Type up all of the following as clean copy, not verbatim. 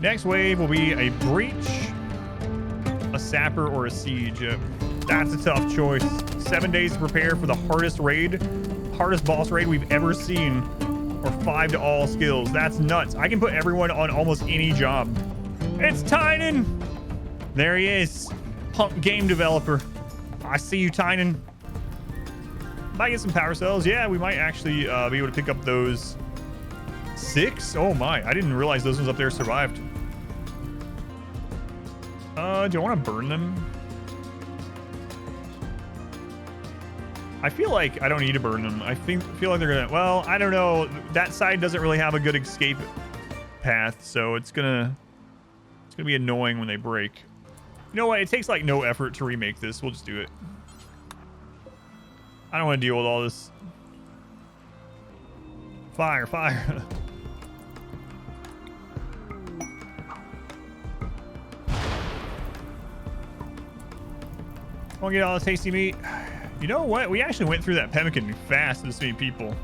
Next wave will be a breach, a sapper, or a siege. That's a tough choice. 7 days to prepare for the hardest boss raid we've ever seen, or 5 to all skills. That's nuts. I can put everyone on almost any job. It's Tynan. There he is. Punk game developer. I see you, Tynan. Might get some power cells. Yeah, we might actually be able to pick up those 6. Oh my, I didn't realize those ones up there survived. Do I want to burn them? I feel like I don't need to burn them. I feel like they're gonna, well, I don't know. That side doesn't really have a good escape path, so it's gonna be annoying when they break. You know what? It takes like no effort to remake this. We'll just do it. I don't want to deal with all this. Fire, fire. Want to get all this tasty meat? You know what? We actually went through that pemmican fast with this many people.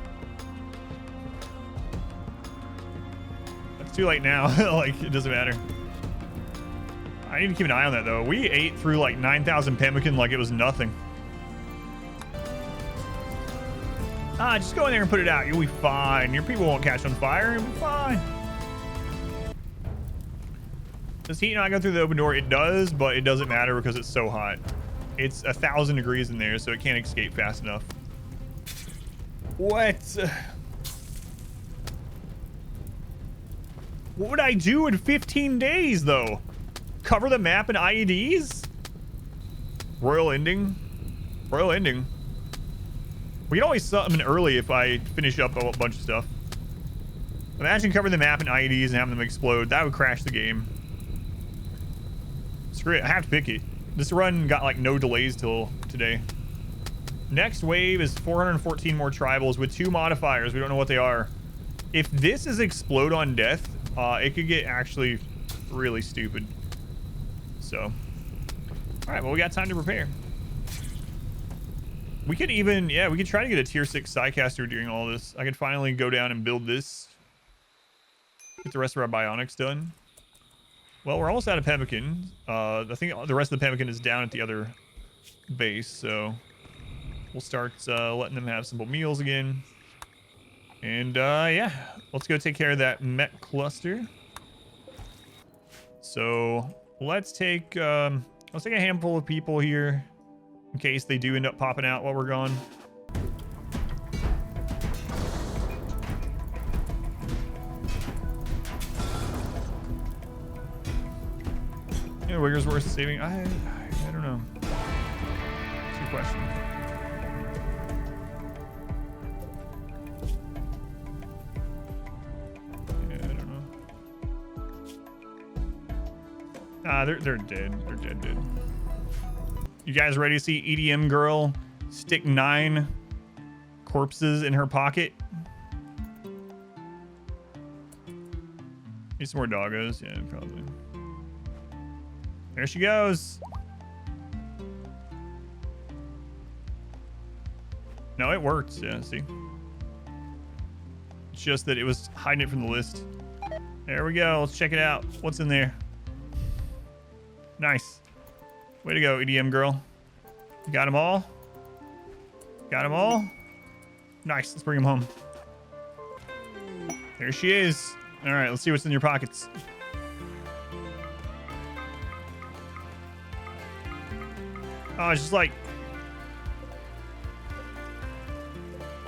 It's too late now. Like, it doesn't matter. I need to keep an eye on that, though. We ate through like 9,000 pemmican like it was nothing. Just go in there and put it out. You'll be fine. Your people won't catch on fire. You'll be fine. Does heat not go through the open door? It does, but it doesn't matter because it's so hot. It's 1,000 degrees in there, so it can't escape fast enough. What? What would I do in 15 days, though? Cover the map in IEDs? Royal ending? Royal ending. We can always summon early if I finish up a bunch of stuff. Imagine covering the map in IEDs and having them explode. That would crash the game. Screw it. I have to pick it. This run got like no delays till today. Next wave is 414 more tribals with 2 modifiers. We don't know what they are. If this is explode on death, it could get actually really stupid. So, all right, well, we got time to prepare. We could even, yeah, we could try to get a tier 6 Psycaster during all this. I could finally go down and build this. Get the rest of our bionics done. Well, we're almost out of pemmican. I think the rest of the pemmican is down at the other base, so we'll start letting them have simple meals again. And yeah, let's go take care of that mech cluster. So let's take a handful of people here in case they do end up popping out while we're gone. Yeah, Wigger's worth saving. I don't know. It's a good question. Yeah, I don't know. They're dead. They're dead, dude. You guys ready to see EDM girl stick 9 corpses in her pocket? Need some more doggos? Yeah, probably. There she goes. No, it worked. Yeah, see? It's just that it was hiding it from the list. There we go. Let's check it out. What's in there? Nice. Way to go, EDM girl. You got them all? Got them all? Nice. Let's bring them home. There she is. All right, let's see what's in your pockets. Oh, it's just like...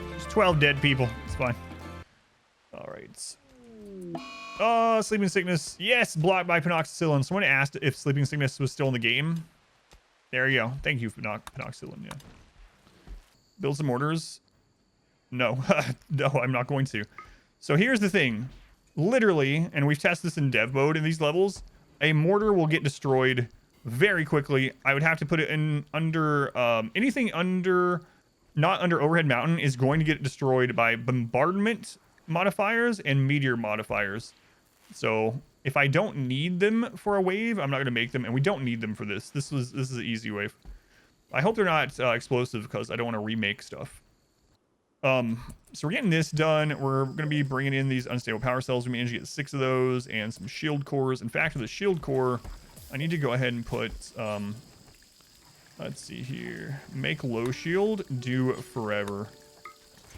There's 12 dead people. It's fine. All right. Oh, sleeping sickness. Yes, blocked by penoxycyllin. Someone asked if sleeping sickness was still in the game. There you go. Thank you for penoxycyllin, yeah. Build some mortars. No. No, I'm not going to. So here's the thing. Literally, and we've tested this in dev mode in these levels, a mortar will get destroyed very quickly. I would have to put it in under anything under, not under overhead mountain, is going to get destroyed by bombardment modifiers and meteor modifiers. So if I don't need them for a wave, I'm not going to make them, and we don't need them for this. This is an easy wave. I hope they're not explosive because I don't want to remake stuff. So we're getting this done. We're going to be bringing in these unstable power cells. We managed to get 6 of those and some shield cores. In fact, for the shield core, I need to go ahead and put, let's see here. Make low shield, do forever.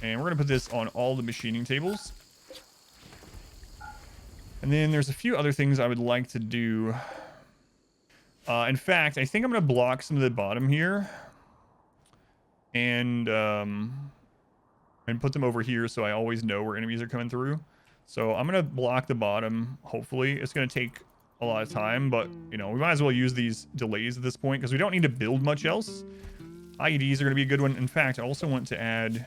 And we're going to put this on all the machining tables. And then there's a few other things I would like to do. In fact, I think I'm going to block some of the bottom here. And put them over here so I always know where enemies are coming through. So I'm going to block the bottom, hopefully. It's going to take a lot of time, but, you know, we might as well use these delays at this point because we don't need to build much else. IEDs are going to be a good one. In fact, I also want to add,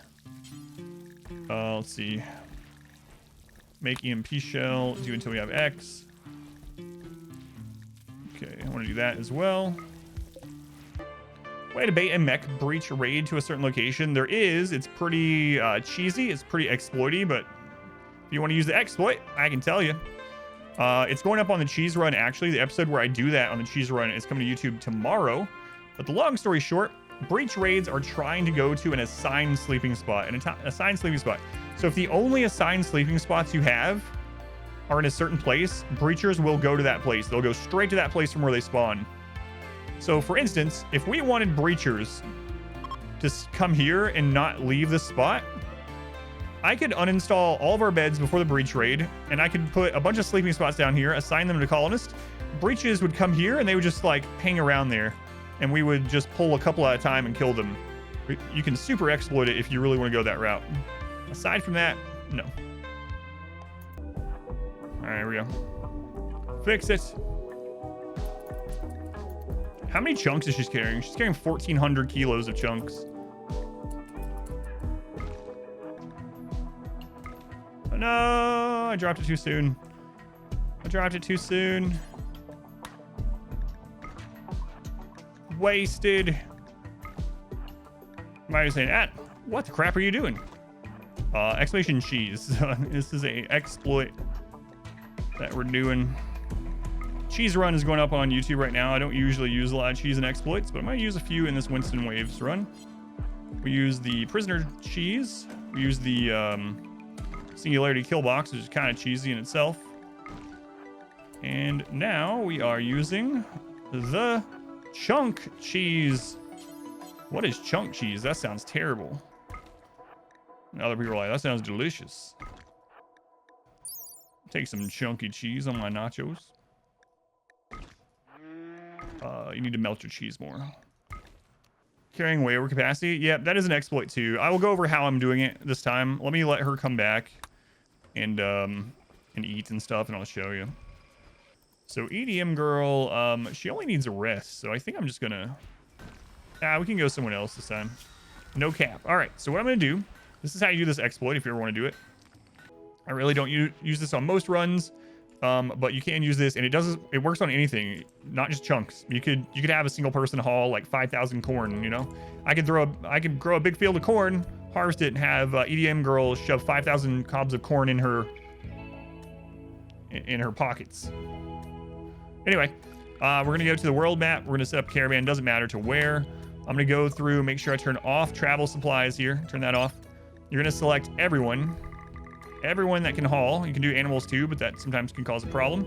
let's see, make EMP shell, do until we have X. Okay, I want to do that as well. Way to bait a mech breach raid to a certain location. There is. It's pretty cheesy. It's pretty exploity, but if you want to use the exploit, I can tell you. It's going up on the cheese run, actually. The episode where I do that on the cheese run is coming to YouTube tomorrow. But the long story short, breach raids are trying to go to an assigned sleeping spot. So if the only assigned sleeping spots you have are in a certain place, breachers will go to that place. They'll go straight to that place from where they spawn. So, for instance, if we wanted breachers to come here and not leave this spot, I could uninstall all of our beds before the breach raid, and I could put a bunch of sleeping spots down here, assign them to colonists. Breaches would come here, and they would just, like, hang around there, and we would just pull a couple at a time and kill them. You can super exploit it if you really want to go that route. Aside from that, no. All right, here we go. Fix it. How many chunks is she carrying? She's carrying 1,400 kilos of chunks. Oh, no, I dropped it too soon. Wasted. Somebody was saying, what the crap are you doing? Exclamation cheese. This is a exploit that we're doing. Cheese run is going up on YouTube right now. I don't usually use a lot of cheese and exploits, but I might use a few in this Winston Waves run. We use the prisoner cheese. We use the singularity kill box, which is kind of cheesy in itself. And now we are using the chunk cheese. What is chunk cheese? That sounds terrible. And other people are like, that sounds delicious. Take some chunky cheese on my nachos. You need to melt your cheese more. Carrying way over capacity. Yeah, that is an exploit too. I will go over how I'm doing it this time. Let me let her come back and eat and stuff, and I'll show you. So EDM girl, she only needs a rest, so I think I'm just gonna... we can go someone else this time. No cap. All right, so what I'm gonna do, this is how you do this exploit if you ever want to do it. I really don't use this on most runs. But you can use this, and it works on anything, not just chunks. You could have a single person haul like 5,000 corn, you know. I could grow a big field of corn, harvest it, and have EDM girl shove 5,000 cobs of corn in her pockets. Anyway, we're gonna go to the world map. We're gonna set up caravan. Doesn't matter to where. I'm gonna go through, make sure I turn off travel supplies here. Turn that off. You're gonna select everyone that can haul. You can do animals too, but that sometimes can cause a problem.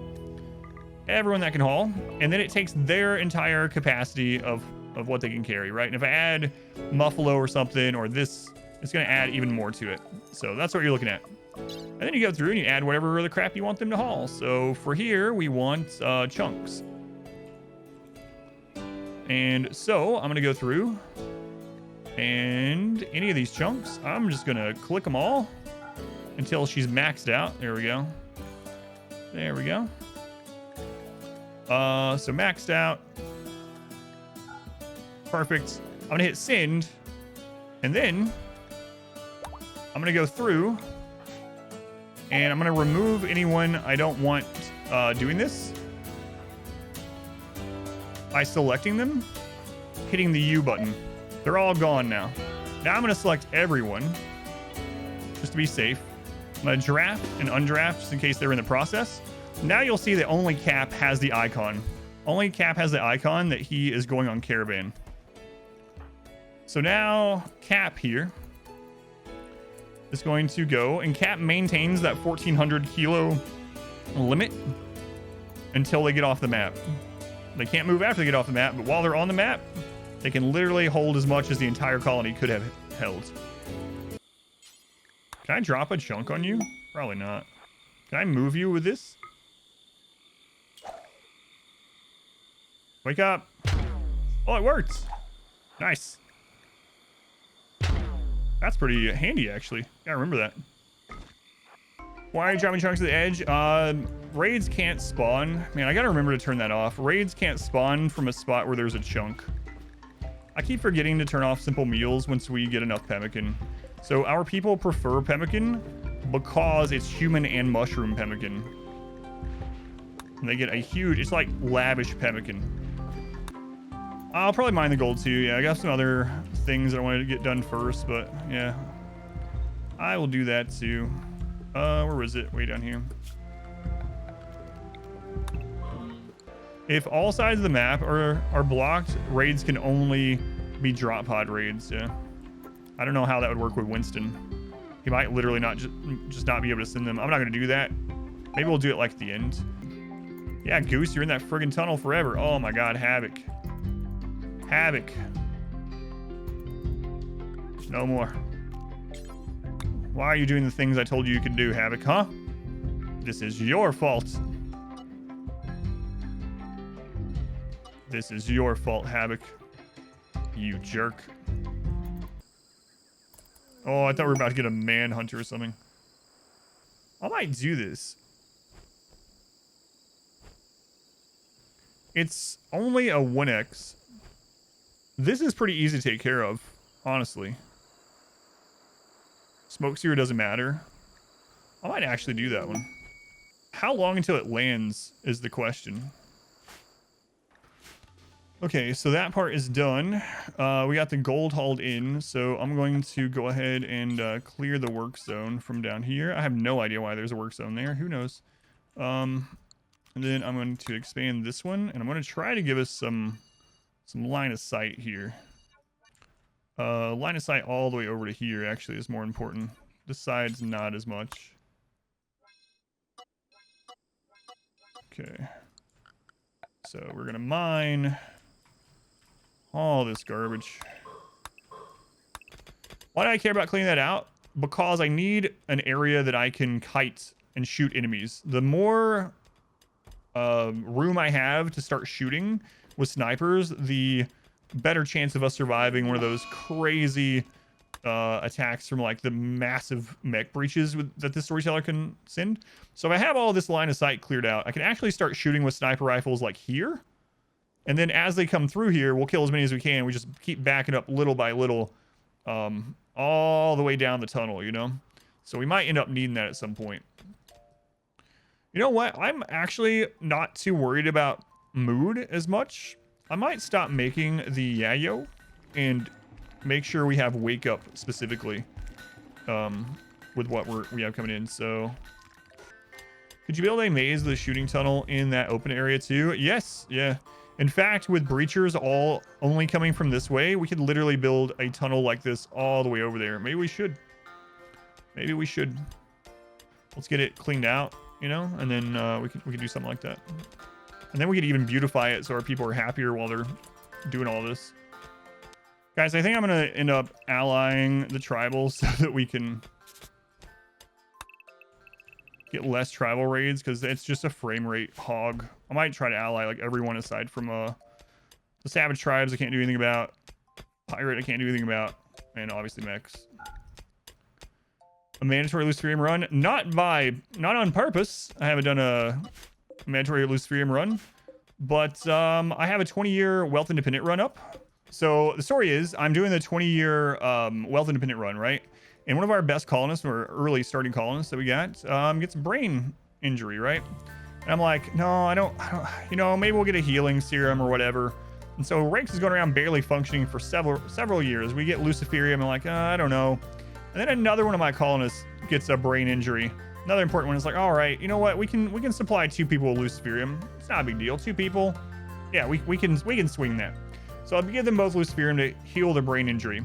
Everyone that can haul, and then it takes their entire capacity of what they can carry, right? And if I add Muffalo or something, or this, it's going to add even more to it. So that's what you're looking at. And then you go through and you add whatever other crap you want them to haul. So for here, we want chunks. And so I'm going to go through, and any of these chunks, I'm just going to click them all until she's maxed out. There we go. There we go. So maxed out. Perfect. I'm gonna hit send, and then I'm gonna go through, and I'm gonna remove anyone I don't want doing this by selecting them, hitting the U button. They're all gone now. Now I'm gonna select everyone just to be safe. I'm gonna draft and undraft just in case they're in the process. Now you'll see that only Cap has the icon. Only Cap has the icon that he is going on caravan. So now Cap here is going to go, and Cap maintains that 1,400 kilo limit until they get off the map. They can't move after they get off the map, but while they're on the map, they can literally hold as much as the entire colony could have held. Can I drop a chunk on you? Probably not. Can I move you with this? Wake up. Oh, it worked. Nice. That's pretty handy, actually. Yeah, I remember that. Why are you dropping chunks to the edge? Raids can't spawn. Man, I gotta remember to turn that off. Raids can't spawn from a spot where there's a chunk. I keep forgetting to turn off simple meals once we get enough pemmican. So our people prefer pemmican because it's human and mushroom pemmican. And they get a huge, it's like lavish pemmican. I'll probably mine the gold too. Yeah, I got some other things that I wanted to get done first, but yeah. I will do that too. Where was it? Way down here. If all sides of the map are blocked, raids can only be drop pod raids. Yeah. I don't know how that would work with Winston. He might literally not just not be able to send them. I'm not gonna do that. Maybe we'll do it like at the end. Yeah, Goose, you're in that friggin' tunnel forever. Oh my God, Havoc. Havoc. No more. Why are you doing the things I told you could do, Havoc, huh? This is your fault. This is your fault, Havoc. You jerk. Oh, I thought we were about to get a manhunter or something. I might do this. It's only a 1x. This is pretty easy to take care of, honestly. Smoke seer doesn't matter. I might actually do that one. How long until it lands is the question. Okay, so that part is done. We got the gold hauled in, so I'm going to go ahead and clear the work zone from down here. I have no idea why there's a work zone there. Who knows? And then I'm going to expand this one, and I'm going to try to give us some line of sight here. Line of sight all the way over to here actually is more important. This side's not as much. Okay. So we're gonna mine all this garbage. Why do I care about cleaning that out? Because I need an area that I can kite and shoot enemies. The more room I have to start shooting with snipers, the better chance of us surviving one of those crazy attacks from like the massive mech breaches that the storyteller can send. So if I have all this line of sight cleared out, I can actually start shooting with sniper rifles like here. And then as they come through here, we'll kill as many as we can. We just keep backing up little by little all the way down the tunnel, you know? So we might end up needing that at some point. You know what? I'm actually not too worried about mood as much. I might stop making the yayo and make sure we have wake up specifically with what we have coming in. So could you build a maze of the shooting tunnel in that open area too? Yes. Yeah. In fact, with breachers all only coming from this way, we could literally build a tunnel like this all the way over there. Maybe we should. Maybe we should. Let's get it cleaned out, you know, and then we can do something like that. And then we could even beautify it so our people are happier while they're doing all this. Guys, I think I'm going to end up allying the tribals so that we can get less tribal raids, because it's just a frame rate hog. I might try to ally like everyone aside from the savage tribes I can't do anything about. Pirate I can't do anything about. And obviously mechs. A mandatory Luciferium run. Not on purpose. I haven't done a mandatory Luciferium run. But I have a 20-year wealth independent run up. So the story is I'm doing the 20-year wealth independent run, right? And one of our best colonists, or early starting colonists that we got, gets a brain injury, right? And I'm like, no, I don't, you know, maybe we'll get a healing serum or whatever. And so Rex is going around barely functioning for several years. We get Luciferium and like, I don't know. And then another one of my colonists gets a brain injury. Another important one is like, all right, you know what? We can supply 2 people with Luciferium. It's not a big deal. 2 people. Yeah, we can swing that. So I'll give them both Luciferium to heal their brain injury.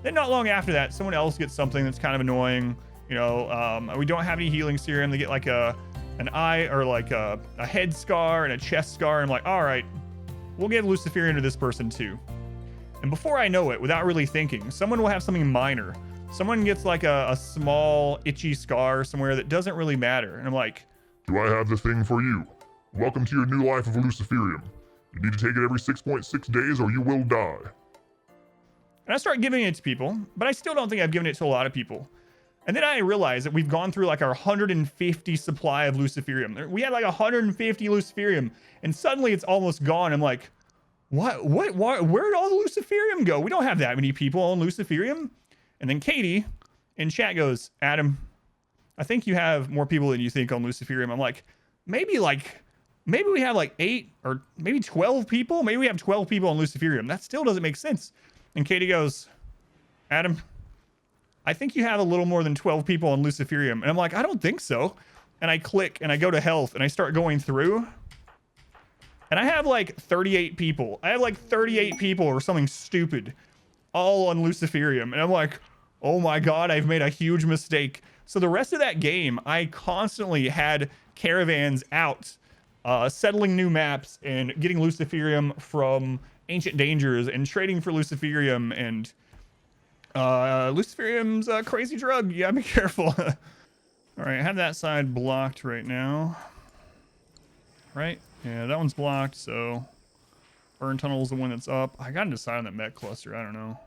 Then not long after that, someone else gets something that's kind of annoying. You know, we don't have any healing serum. They get like an eye or like a head scar and a chest scar. I'm like, all right, we'll give Luciferium to this person too. And before I know it, without really thinking, someone will have something minor. Someone gets like a small itchy scar somewhere that doesn't really matter. And I'm like, do I have the thing for you? Welcome to your new life of Luciferium. You need to take it every 6.6 days or you will die. And I start giving it to people, but I still don't think I've given it to a lot of people. And then I realized that we've gone through like our 150 supply of Luciferium. We had like 150 Luciferium, and suddenly it's almost gone. I'm like, what, where'd all the Luciferium go? We don't have that many people on Luciferium. And then Katie in chat goes, Adam, I think you have more people than you think on Luciferium. I'm like, maybe we have like 8 or maybe 12 people. Maybe we have 12 people on Luciferium. That still doesn't make sense. And Katie goes, Adam, I think you have a little more than 12 people on Luciferium. And I'm like, I don't think so. And I click and I go to health and I start going through. And I have like 38 people. I have like 38 people or something stupid all on Luciferium. And I'm like, oh my God, I've made a huge mistake. So the rest of that game, I constantly had caravans out, settling new maps and getting Luciferium from ancient dangers and trading for Luciferium. And Luciferium's a crazy drug. You gotta be careful. All right, I have that side blocked right now. Right? Yeah, that one's blocked, so burn tunnel's the one that's up. I gotta decide on that mech cluster. I don't know.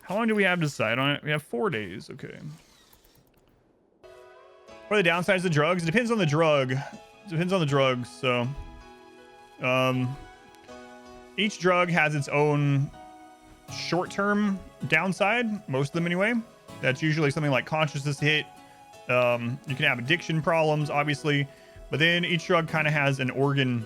How long do we have to decide on it? We have 4 days. Okay. What are the downsides of the drugs? It depends on the drug. It depends on the drugs. So, each drug has its own short-term downside. Most of them, anyway. That's usually something like consciousness hit. You can have addiction problems, obviously, but then each drug kind of has an organ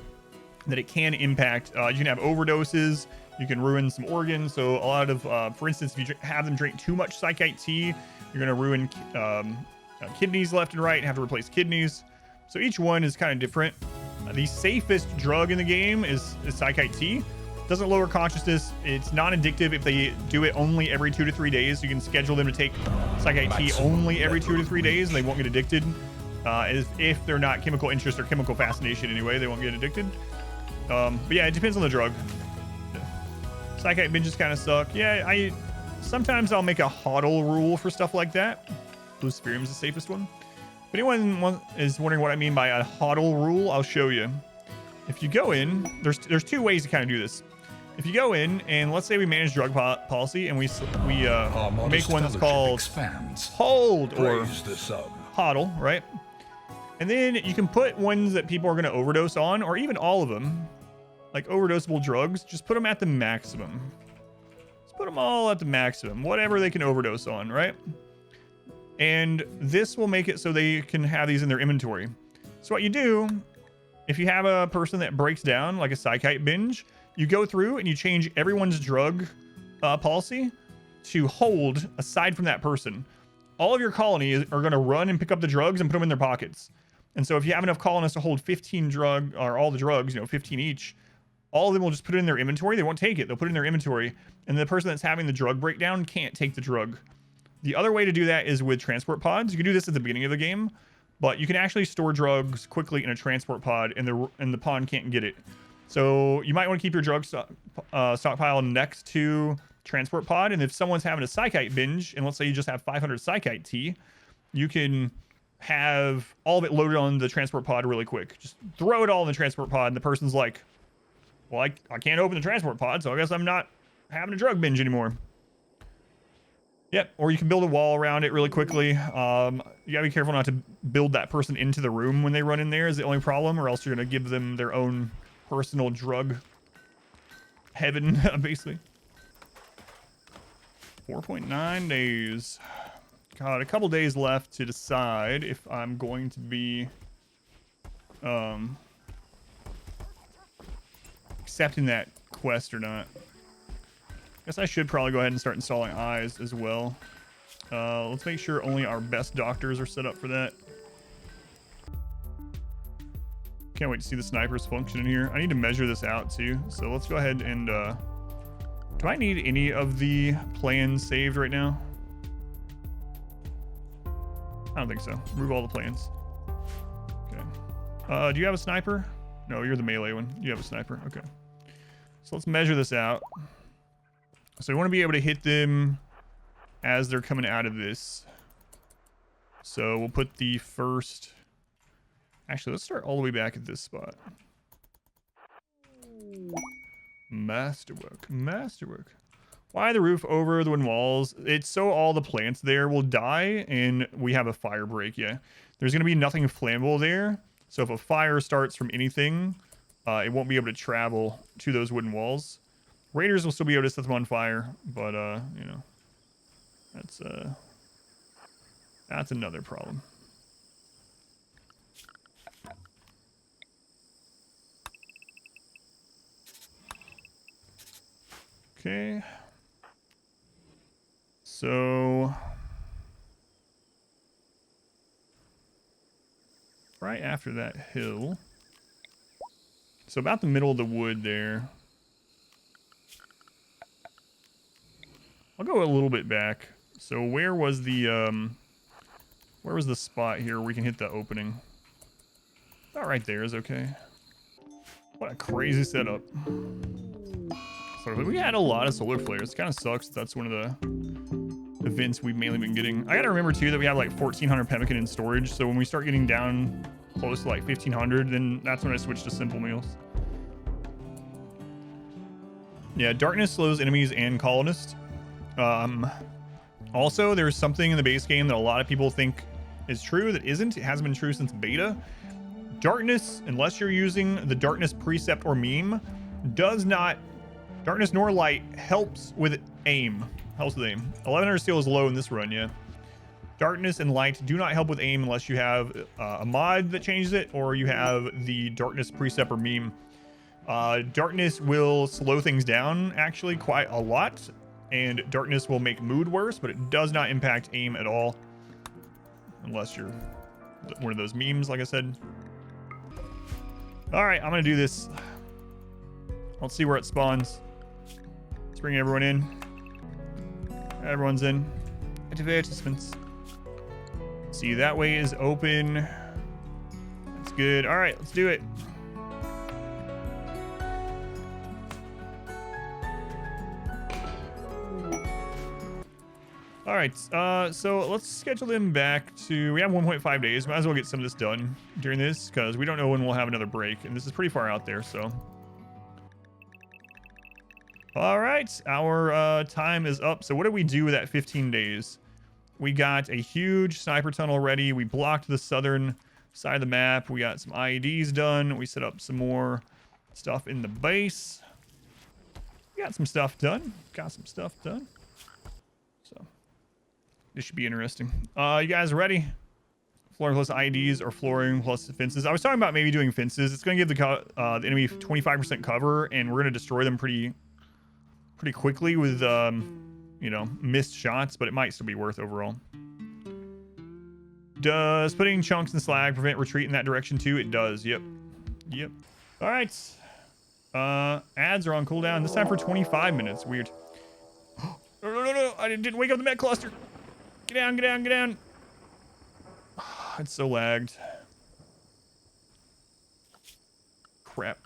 that it can impact. You can have overdoses. You can ruin some organs. So a lot of, for instance, if you have them drink too much psychite tea, you're going to ruin kidneys left and right and have to replace kidneys. So each one is kind of different. The safest drug in the game is psychite tea. Doesn't lower consciousness. It's non-addictive if they do it only every 2 to 3 days. You can schedule them to take psychite tea only every 2 to 3 days and they won't get addicted. If they're not chemical interest or chemical fascination anyway, they won't get addicted. But yeah, it depends on the drug. Psychite binges kind of suck. Yeah, sometimes I'll make a hodl rule for stuff like that. Luciferium is the safest one. If anyone is wondering what I mean by a hodl rule, I'll show you. If you go in, there's 2 ways to kind of do this. If you go in and let's say we manage drug policy and we make one that's called hold or hodl, right? And then you can put ones that people are going to overdose on, or even all of them, like overdosable drugs. Just put them at the maximum. Just put them all at the maximum, whatever they can overdose on, right? And this will make it so they can have these in their inventory. So what you do, if you have a person that breaks down like a psychite binge, you go through and you change everyone's drug policy to hold aside from that person. All of your colony are going to run and pick up the drugs and put them in their pockets. And so if you have enough colonists to hold 15 all the drugs, 15 each, all of them will just put it in their inventory. They won't take it. They'll put it in their inventory. And the person that's having the drug breakdown can't take the drug. The other way to do that is with transport pods. You can do this at the beginning of the game, but you can actually store drugs quickly in a transport pod and the pod can't get it. So you might want to keep your drug stockpile next to transport pod. And if someone's having a psychite binge, and let's say you just have 500 psychite tea, you can have all of it loaded on the transport pod really quick. Just throw it all in the transport pod and the person's like, well, I can't open the transport pod, so I guess I'm not having a drug binge anymore. Yep, or you can build a wall around it really quickly. You gotta be careful not to build that person into the room when they run in there is the only problem, or else you're gonna give them their own personal drug heaven, basically. 4.9 days. God, a couple days left to decide if I'm going to be accepting that quest or not. Guess I should probably go ahead and start installing eyes as well. Let's make sure only our best doctors are set up for that. can't wait to see the snipers function in here. I need to measure this out too. So let's go ahead and, do I need any of the plans saved right now? I don't think so. Remove all the plans. Okay. Do you have a sniper? No, you're the melee one. You have a sniper. Okay. So let's measure this out. So we want to be able to hit them as they're coming out of this. So we'll put the first... Actually, let's start all the way back at this spot. Masterwork. Masterwork. Why the roof over the wooden walls? It's so all the plants there will die and we have a fire break. Yeah. There's going to be nothing flammable there. So if a fire starts from anything, it won't be able to travel to those wooden walls. Raiders will still be able to set them on fire, but, you know, that's another problem. Okay. So right after that hill, so about the middle of the wood there, I'll go a little bit back. So where was the spot here where we can hit the opening? About right there is okay. What a crazy setup. So we had a lot of solar flares. It kind of sucks. That's one of the events we've mainly been getting. I gotta remember too that we have like 1400 pemmican in storage. So when we start getting down close to like 1500, then that's when I switch to simple meals. Yeah, darkness slows enemies and colonists. Also, there's something in the base game that a lot of people think is true that isn't. It hasn't been true since beta. Darkness, unless you're using the darkness precept or meme, does not... Darkness nor light helps with aim. Helps with aim. 1100 steel is low in this run, yeah. Darkness and light do not help with aim unless you have a mod that changes it or you have the darkness precept or meme. Darkness will slow things down actually quite a lot, and darkness will make mood worse, but it does not impact aim at all. Unless you're one of those memes, like I said. All right, I'm gonna do this. Let's see where it spawns. Let's bring everyone in. Everyone's in. Advertisements. See, that way is open. That's good. All right, let's do it. All right, so let's schedule them back to... We have 1.5 days. Might as well get some of this done during this because we don't know when we'll have another break, and this is pretty far out there, so... All right, our time is up. So what did we do with that 15 days? We got a huge sniper tunnel ready. We blocked the southern side of the map. We got some IEDs done. We set up some more stuff in the base. We got some stuff done. So this should be interesting. You guys ready? Flooring plus IEDs or flooring plus fences. I was talking about maybe doing fences. It's going to give the enemy 25% cover, and we're going to destroy them pretty quickly with, you know, missed shots, but it might still be worth overall. Does putting chunks in slag prevent retreat in that direction too? It does. Yep. All right. Ads are on cooldown. This time for 25 minutes. Weird. No. I didn't wake up the med cluster. Get down. It's so lagged. Crap.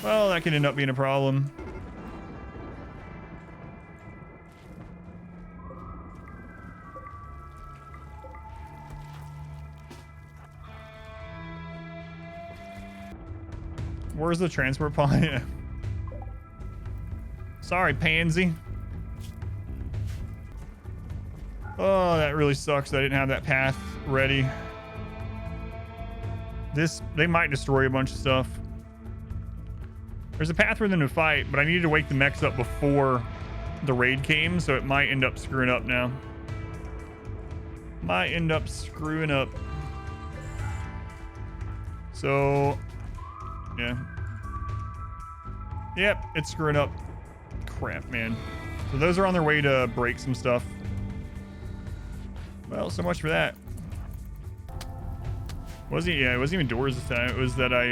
Well, that could end up being a problem. Where's the transport pod? Sorry, pansy. Oh, that really sucks that I didn't have that path ready. They might destroy a bunch of stuff. There's a path for them to fight, but I needed to wake the mechs up before the raid came, so it might end up screwing up now. So, yeah. Yep, it's screwing up. Crap, man. So those are on their way to break some stuff. Well, so much for that. Yeah, it wasn't even doors this time. It was that I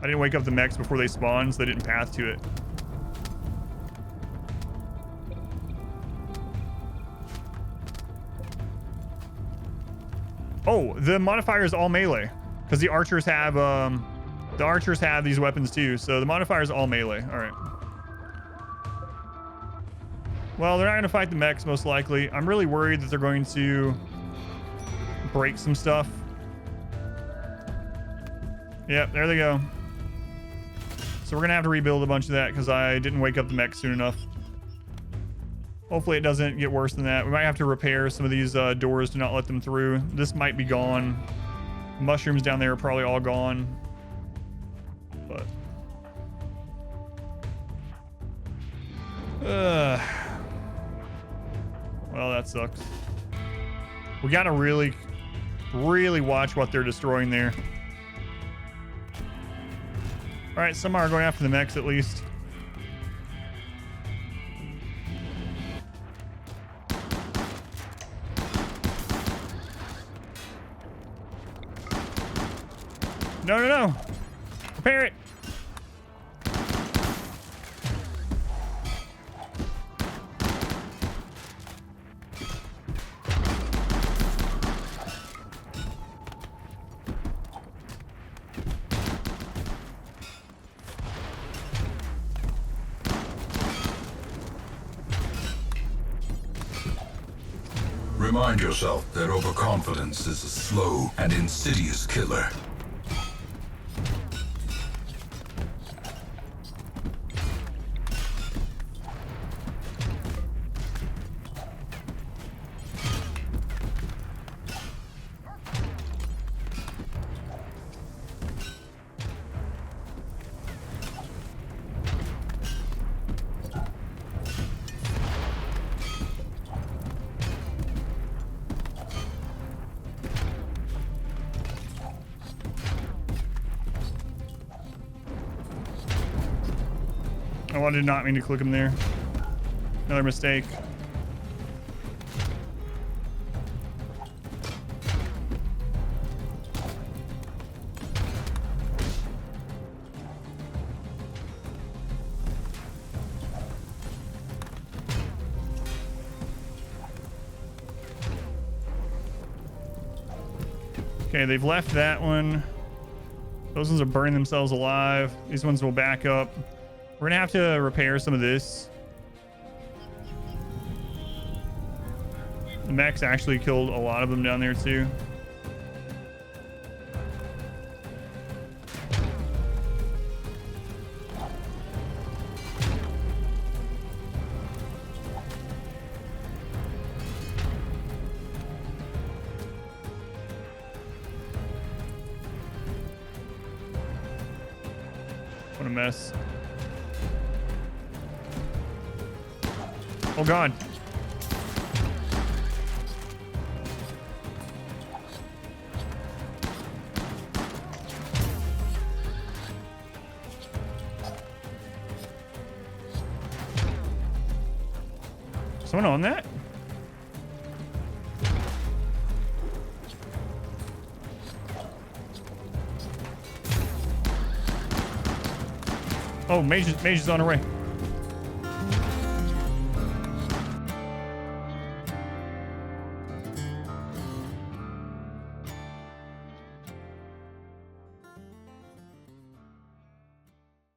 didn't wake up the mechs before they spawned, so they didn't path to it. Oh, the modifier is all melee, because the archers have these weapons too. So the modifier is all melee. All right. Well, they're not going to fight the mechs most likely. I'm really worried that they're going to break some stuff. Yep, there they go. So we're going to have to rebuild a bunch of that because I didn't wake up the mech soon enough. Hopefully it doesn't get worse than that. We might have to repair some of these doors to not let them through. This might be gone. Mushrooms down there are probably all gone. But... well, that sucks. We got to really watch what they're destroying there. All right, some are going after the mechs at least. No, no, no. Repair it. Remind yourself that overconfidence is a slow and insidious killer. Oh, I did not mean to click him there. Another mistake. Okay, they've left that one. Those ones are burning themselves alive. These ones will back up. We're gonna have to repair some of this. The mechs actually killed a lot of them down there too. What a mess. Oh God. Someone on that? Oh, mage is on her way.